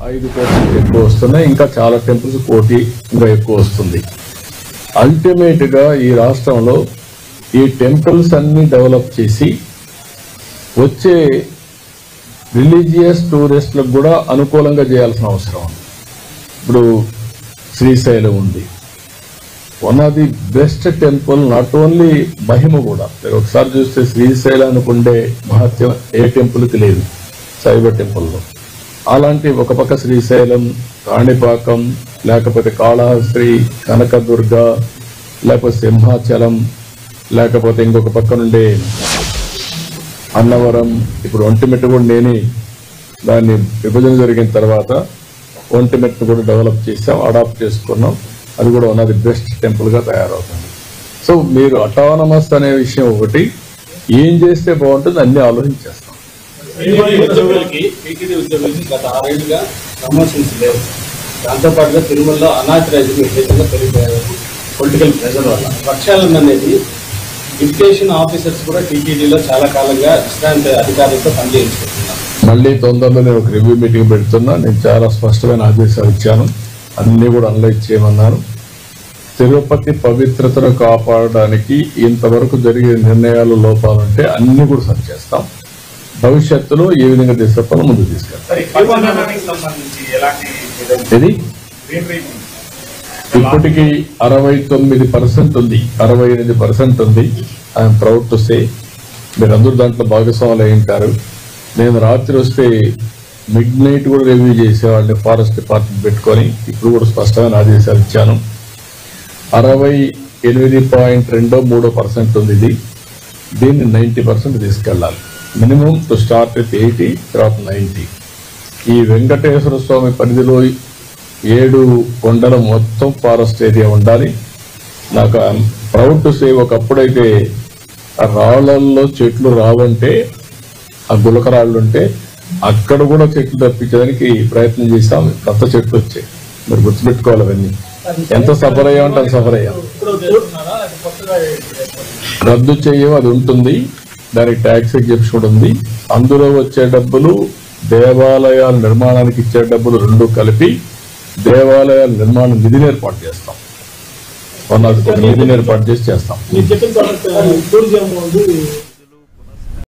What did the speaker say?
5 కోట్ల ఎక్కువ వస్తున్నాయి. ఇంకా చాలా టెంపుల్స్ కోటి ఇంకా ఎక్కువ వస్తుంది. అల్టిమేట్ గా ఈ రాష్ట్రంలో ఈ టెంపుల్స్ అన్ని డెవలప్ చేసి వచ్చే రిలీజియస్ టూరిస్టులకు కూడా అనుకూలంగా చేయాల్సిన అవసరం ఉంది. ఇప్పుడు శ్రీశైలం ఉంది, one of the best temple. Not only మహిమ కూడా, మీరు ఒకసారి చూస్తే శ్రీశైలానికి ఉండే మహత్యం ఏ టెంపుల్కి లేదు శైవ టెంపుల్లో. అలాంటి ఒక పక్క శ్రీశైలం, కాణిపాకం, లేకపోతే కాళహస్త్రి, కనకదుర్గ, లేకపోతే సింహాచలం, లేకపోతే ఇంకొక పక్క నుండి అన్నవరం, ఇప్పుడు ఒంటిమిట్ట కూడా నేనే దాన్ని విభజన జరిగిన తర్వాత ఒంటిమిట్టను కూడా డెవలప్ చేసాం, అడాప్ట్ చేసుకున్నాం. అది కూడా వన్ ఆఫ్ ది బెస్ట్ టెంపుల్గా తయారవుతుంది. సో మీరు అటానమస్ అనే విషయం ఒకటి, ఏం చేస్తే బాగుంటుంది అన్ని ఆలోచించేస్తాం. ఉద్యోగులకి గత 6 ఏళ్లుగా ప్రమోషన్స్ లేవు. దాంతోపాటుగా తిరుమలలో అనాథరైజ్డ్ విపరీతంగా పెరిగిపోయారు పొలిటికల్ ప్రెజర్ వల్ల. ప్రక్షాళన అనేది డిప్యుటేషన్ ఆఫీసర్స్ కూడా టీటీడీలో చాలా కాలంగా విశ్రాంతి అధికారులతో పనిచేయించుకుంటున్నారు. మళ్ళీ తొందరలో నేను ఒక రివ్యూ మీటింగ్ పెడుతున్నా. నేను చాలా స్పష్టమైన ఆదేశాలు ఇచ్చాను, అన్ని కూడా అనలైజ్ చేయమన్నాను. తిరుపతి పవిత్రతను కాపాడడానికి ఇంతవరకు జరిగే నిర్ణయాలు లోపాలుంటే అన్ని కూడా సరి చేస్తాం. భవిష్యత్తులో ఏ విధంగా తీసుకెళ్తామో ముందుకు తీసుకెళ్తాం. ఇది ఇప్పటికీ 69% ఉంది, 68% ఉంది. I'm proud to say. మీరందరూ దాంట్లో భాగస్వాములు అయి ఉంటారు. నేను రాత్రి వస్తే మిడ్ నైట్ కూడా రివ్యూ చేసేవాళ్ళని ఫారెస్ట్ డిపార్ట్మెంట్ పెట్టుకొని ఇప్పుడు కూడా స్పష్టమైన ఆదేశాలు ఇచ్చాను. 68.23% ఉంది ఇది. దీన్ని 90% తీసుకెళ్ళాలి. మినిమం టు స్టార్ట్ విత్ 80, తర్వాత 90. ఈ వెంకటేశ్వర స్వామి పరిధిలో 7 కొండల మొత్తం ఫారెస్ట్ ఏరియా ఉండాలి. నాకు ప్రౌడ్ టు సే, ఒకప్పుడైతే ఆ రాళ్లల్లో చెట్లు రావంటే, ఆ గులకరాళ్ళు ఉంటే అక్కడ కూడా చెట్లు తప్పించడానికి ప్రయత్నం చేశాం. కొత్త చెట్లు వచ్చాయి, మీరు గుర్తుపెట్టుకోవాలి. అవన్నీ ఎంత సఫర్ అయ్యామంటే అంత సఫర్ అయ్యాం. రద్దు చేయడం అది ఉంటుంది, దానికి ట్యాక్స్ ఎగ్జెప్షన్ కూడా ఉంది. అందులో వచ్చే డబ్బులు దేవాలయాల నిర్మాణానికి ఇచ్చే డబ్బులు రెండు కలిపి దేవాలయాల నిర్మాణ నిధిని ఏర్పాటు చేస్తాం. నిధిని ఏర్పాటు చేస్తాం.